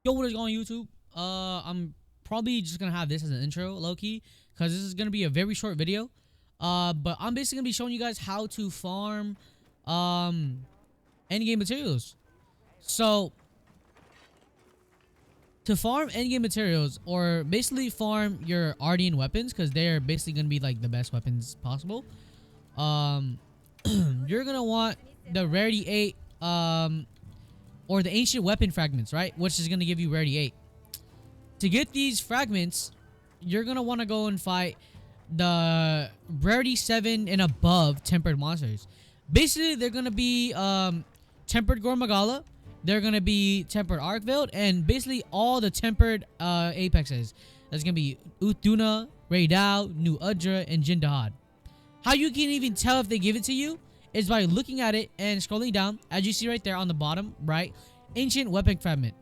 Yo, what is going on, YouTube? I'm probably just gonna have this as an intro, low-key, because this is gonna be a very short video. But I'm basically gonna be showing you guys how to farm endgame materials. So to farm endgame materials, or basically farm your ARTIAN weapons, because they're basically gonna be like the best weapons possible. You're gonna want the rarity 8 or the ancient weapon fragments, right? Which is gonna give you rarity 8. To get these fragments, you're gonna want to go and fight the rarity 7 and above tempered monsters. Basically, they're gonna be tempered gore magala. They're gonna be tempered arkveld, and basically all the tempered apexes. That's gonna be Utduna, Raydao, New Udra, and Jindahad. How you can even tell if they give it to you is by looking at it and scrolling down. As you see right there on the bottom right, ancient weapon fragment,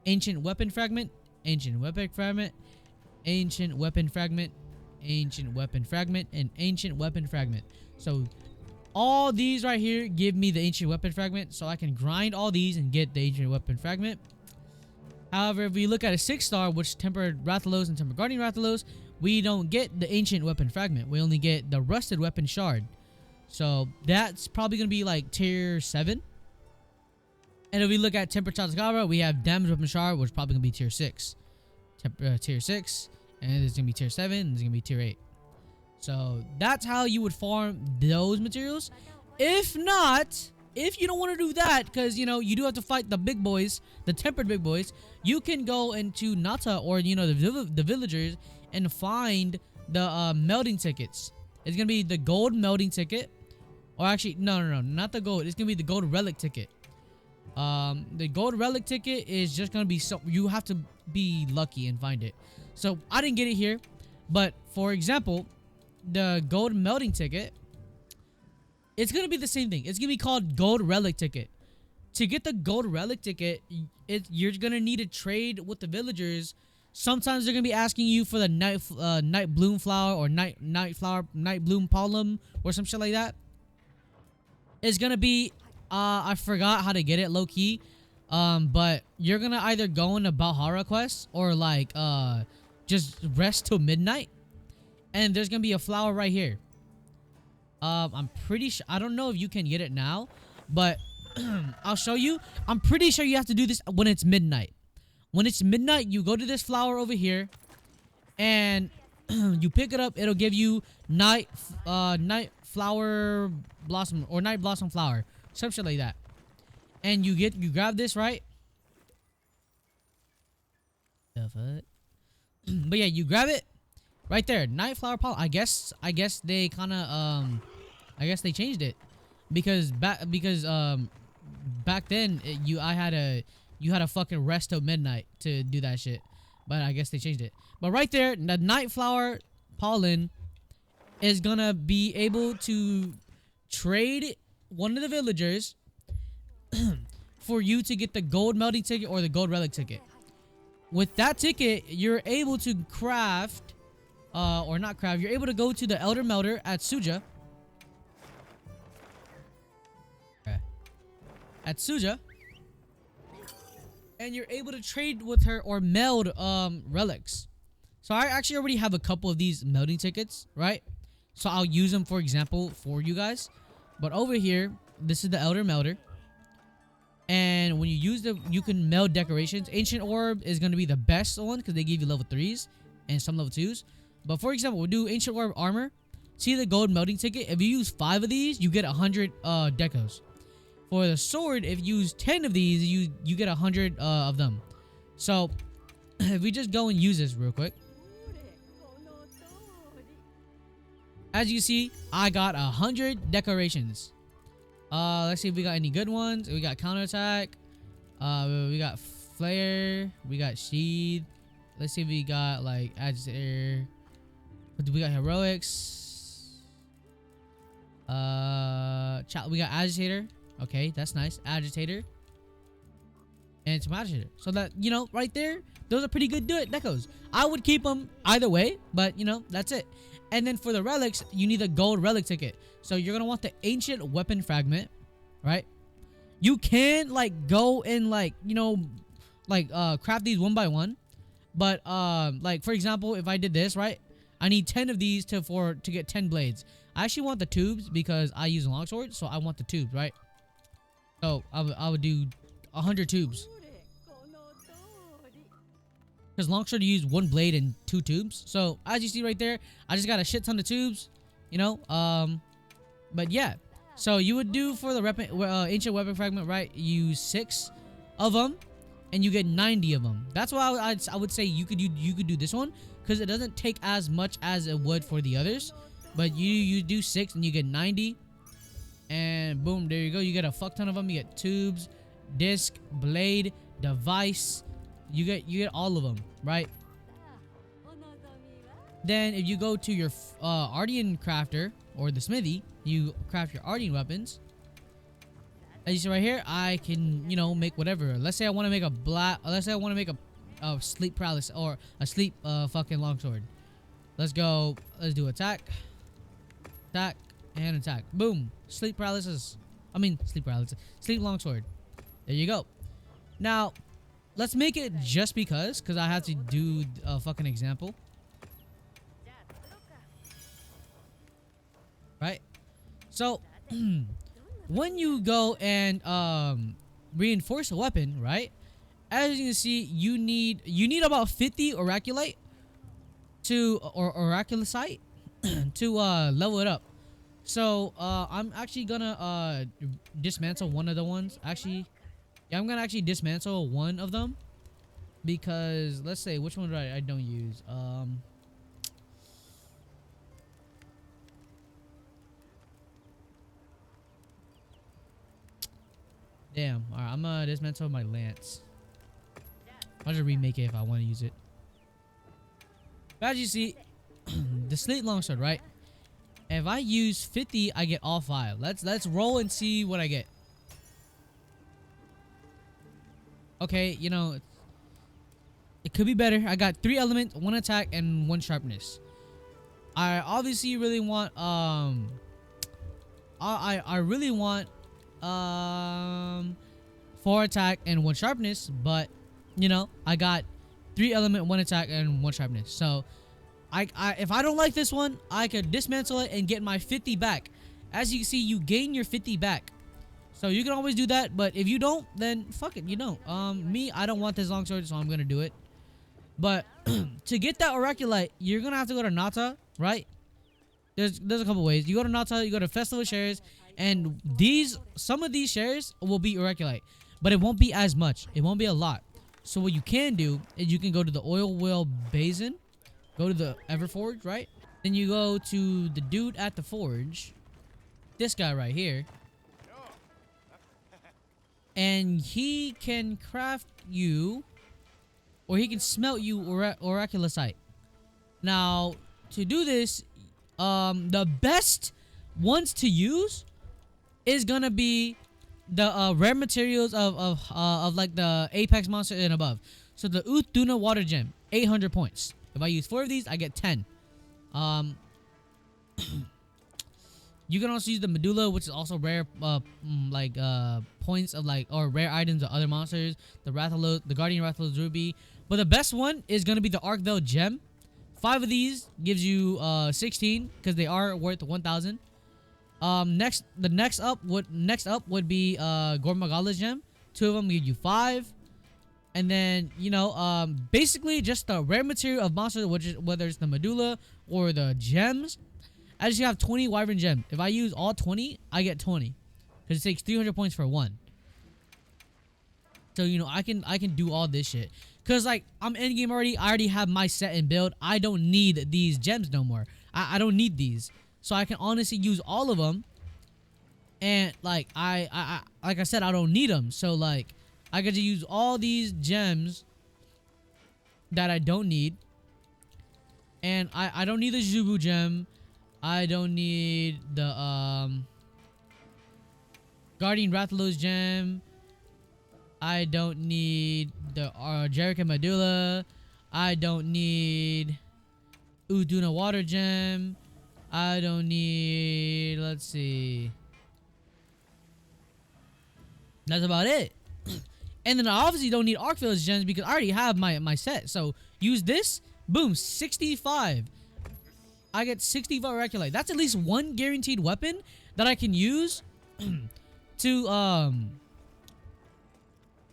ancient weapon fragment, ancient weapon fragment, ancient weapon fragment, ancient weapon fragment, and ancient weapon fragment. So all these right here give me the ancient weapon fragment, so I can grind all these and get the ancient weapon fragment. However, if we look at a 6-star, which tempered Rathalos and tempered guardian Rathalos, we don't get the ancient weapon fragment. We only get the rusted weapon shard. So that's probably gonna be like tier 7. And if we look at tempered Chatagara, we have damage weapon shard, which is probably gonna be tier 6. Tier 6, and there's gonna be tier 7, and there's gonna be tier 8. So that's how you would farm those materials. If not, if you don't want to do that, because you know you do have to fight the big boys, the tempered big boys, you can go into Nata or the villagers and find the melding tickets. It's gonna be the gold melding ticket, or actually no, not the gold. It's gonna be the gold relic ticket. The gold relic ticket is just gonna be you have to be lucky and find it. So I didn't get it here, but for example, the gold melding ticket, it's gonna be the same thing. It's gonna be called gold relic ticket. To get the gold relic ticket, you're gonna need to trade with the villagers. Sometimes they're gonna be asking you for the night bloom flower or night bloom pollen or some shit like that. It's gonna be I forgot how to get it low key, but you're gonna either go into Balhara quest or like just rest till midnight, and there's gonna be a flower right here. I'm pretty sure, I don't know if you can get it now, but I'll show you. I'm pretty sure you have to do this when it's midnight. When it's midnight, you go to this flower over here, and you pick it up. It'll give you night flower blossom or night blossom flower, some shit like that. And you grab this, right? The fuck? But yeah, you grab it right there. Night flower pollen. I guess they kind of I guess they changed it because back then you had a fucking rest till midnight to do that shit. But I guess they changed it. But right there, the night flower pollen is gonna be able to trade one of the villagers for you to get the gold melding ticket or the gold relic ticket. With that ticket, you're able to craft, or not craft, you're able to go to the Elder Melder at Suja. At Suja. And you're able to trade with her or meld relics. So I actually already have a couple of these melding tickets, right? So I'll use them for example for you guys. But over here, this is the Elder Melder. And when you use them, you can meld decorations. Ancient Orb is going to be the best one because they give you level 3s and some level 2s. But for example, we'll do Ancient Orb armor. See the gold melding ticket? If you use 5 of these, you get 100 decos. For the sword, if you use 10 of these, you get 100 of them. So if we just go and use this real quick. As you see, I got 100 decorations. Let's see if we got any good ones. We got counterattack. We got flare. We got sheath. Let's see if we got like agitator. We got heroics. We got agitator. Okay, that's nice. Agitator. And some agitator. So that, you know, right there, those are pretty good decos. I would keep them either way, but, you know, that's it. And then for the relics, you need a gold relic ticket. So you're going to want the ancient weapon fragment, right? You can, like, go and, like, you know, like craft these one by one. But like for example, if I did this, right, I need 10 of these to get 10 blades. I actually want the tubes because I use a longsword, so I want the tubes, right? So I would do 100 tubes. Because longsword you use one blade and 2 tubes. So as you see right there, I just got a shit ton of tubes, you know. But yeah, so you would do for the ancient weapon fragment, right? You use 6 of them, and you get 90 of them. That's why I would say you could do this one, because it doesn't take as much as it would for the others. But you do 6 and you get 90, and boom, there you go. You get a fuck ton of them. You get tubes, disc, blade, device. You get all of them, right? Then if you go to your ARTIAN crafter or the smithy, you craft your ARTIAN weapons. As you see right here, I can, you know, make whatever. Let's say I want to make a let's say I want to make a sleep paralysis or a sleep fucking longsword. Let's go. Let's do attack, and attack. Boom. Sleep paralysis. I mean sleep paralysis. Sleep longsword. There you go. Now, let's make it just because I have to do a fucking example. Right? So, when you go and reinforce a weapon, right? As you can see, you need about 50 oraculite or oraculcite to level it up. So, I'm actually gonna dismantle one of the ones. Actually, yeah, I'm gonna actually dismantle one of them, because let's say which one I don't use. Damn. Alright, I'm gonna dismantle my lance. I'll just remake it if I want to use it. But as you see, the slate longsword, right? If I use 50, I get all 5. Let's roll and see what I get. Okay, you know, it could be better. I got 3 elements, 1 attack, and 1 sharpness. I obviously really want I really want 4 attack and 1 sharpness, but you know, I got 3 element, 1 attack, and 1 sharpness. So if I don't like this one, I could dismantle it and get my 50 back. As you can see, you gain your 50 back. So you can always do that, but if you don't, then fuck it, you don't. Me, I don't want this longsword, so I'm gonna do it. But to get that oraculite, you're gonna have to go to Nata, right? There's a couple ways. You go to Nata, you go to Festival Shares, and some of these shares will be oraculite, but it won't be as much. It won't be a lot. So what you can do is you can go to the Oil Well Basin, go to the Everforge, right? Then you go to the dude at the forge, this guy right here, and he can craft you, or he can smelt you oraculcite. Now, to do this, the best ones to use is gonna be the rare materials of like the apex monster and above. So the Uthuna water gem, 800 points. If I use 4 of these, I get 10. You can also use the medulla, which is also rare, points of or rare items of other monsters. The Guardian Rathalos Ruby. But the best one is gonna be the Arkveld gem. 5 of these gives you 16, because they are worth 1,000. Next up would be gore magala gem. 2 of them give you 5. And then, you know, basically just the rare material of monsters, which is whether it's the medulla or the gems. I just have 20 wyvern gem. If I use all 20, I get 20, because it takes 300 points for 1. So, you know, I can do all this shit, because like I'm in game already. I already have my set and build. I don't need these gems no more. I don't need these, so I can honestly use all of them. And like like I said, I don't need them. So like I get to use all these gems that I don't need. And I don't need the Jubu gem. I don't need the Guardian Rathalos gem. I don't need the Jericho Medulla. I don't need Uduna water gem. I don't need, let's see. That's about it. And then I obviously don't need arkveld gems because I already have my set. So use this, boom, 65. I get 65 oraculite. That's at least one guaranteed weapon that I can use to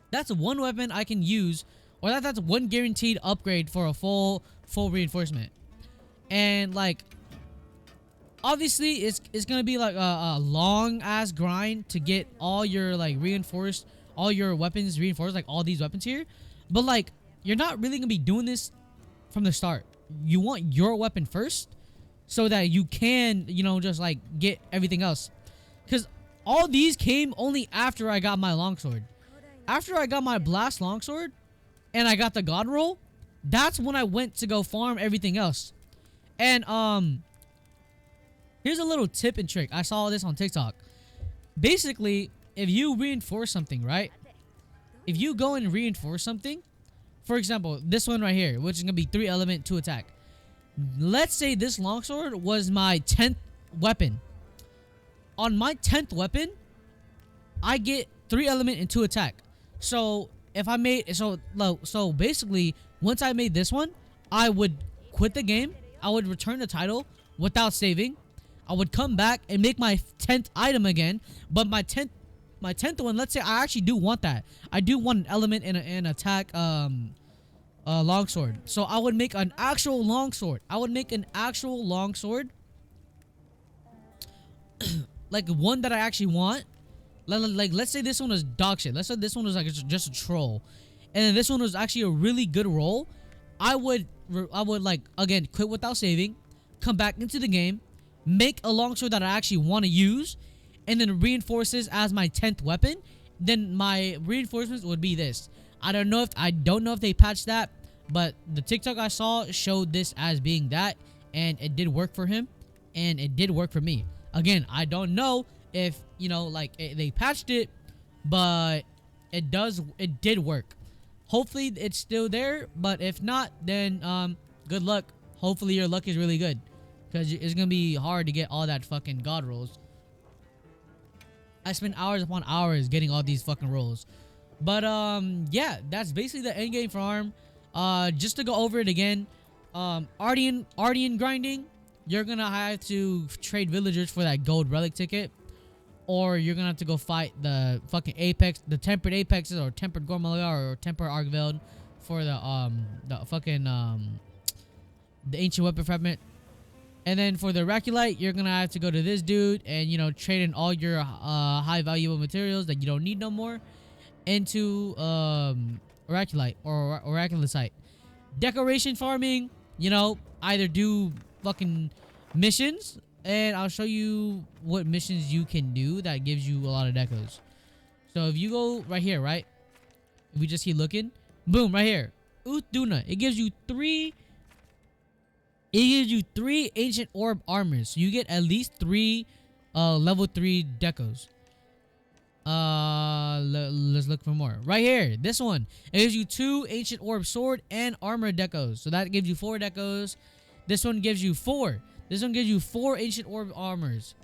that's one weapon I can use, or that's one guaranteed upgrade for a full reinforcement. And like obviously it's gonna be like a long ass grind to get all your like reinforced, all your weapons reinforced, like all these weapons here. But like you're not really gonna be doing this from the start. You want your weapon first so that you can, you know, just like get everything else. Because all these came only after I got my longsword. After I got my blast longsword and I got the god roll, that's when I went to go farm everything else. And here's a little tip and trick. I saw this on TikTok. Basically, if you reinforce something, right? If you go and reinforce something, for example, this one right here, which is gonna be 3 element 2 attack. Let's say this longsword was my 10th weapon. On my 10th weapon, I get 3 element and 2 attack. So if I made so basically once I made this one, I would quit the game. I would return the title without saving. I would come back and make my 10th item again. But my 10th one, let's say I actually do want that. I do want an element and an attack longsword. So I would make an actual longsword. I would make an actual longsword. Like one that I actually want. Like let's say this one was dog shit. Let's say this one was like just a troll. And then this one was actually a really good roll. I would like again quit without saving, come back into the game, make a longsword that I actually want to use, and then reinforce this as my 10th weapon. Then my reinforcements would be this. I don't know if they patched that, but the TikTok I saw showed this as being that, and it did work for him, and it did work for me. Again, I don't know if, you know, like they patched it, but it did work. Hopefully it's still there, but if not, then good luck. Hopefully your luck is really good, because it's gonna be hard to get all that fucking god rolls. I spent hours upon hours getting all these fucking rolls. But yeah, that's basically the end game for ARM. Just to go over it again, ARTIAN grinding, you're gonna have to trade villagers for that gold relic ticket, or you're gonna have to go fight the fucking apex, the tempered apexes, or tempered gore, magala, or tempered arkveld for the fucking the ancient weapon fragment. And then for the oraculite, you're gonna have to go to this dude and, you know, trade in all your high valuable materials that you don't need no more into oraculite or oraculicite. Decoration farming, you know, either do fucking missions, and I'll show you what missions you can do that gives you a lot of decos. So if you go right here, right, if we just keep looking, boom, right here, Uthduna, it gives you three ancient orb armors. So you get at least 3 level 3 decos. Let's look for more. Right here, this one, it gives you 2 ancient orb sword and armor decos. So that gives you 4 decos. This one gives you 4. This one gives you 4 ancient orb armors.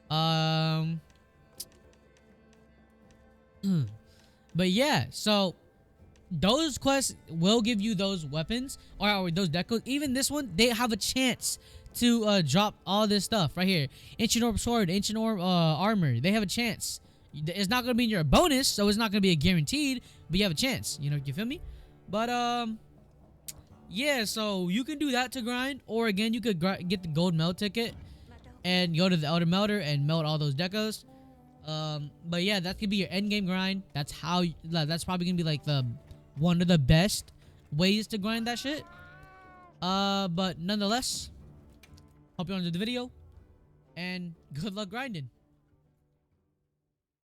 But yeah, so those quests will give you those weapons or those decos. Even this one, they have a chance to drop all this stuff right here. Ancient orb sword, ancient orb armor. They have a chance. It's not gonna be in your bonus, so it's not gonna be a guaranteed, but you have a chance. You know, you feel me? But yeah, so you can do that to grind, or again, you could get the gold meld ticket and go to the elder melter and melt all those decos. But yeah, that could be your end game grind. That's how. That's probably gonna be like one of the best ways to grind that shit. But nonetheless, hope you enjoyed the video, and good luck grinding.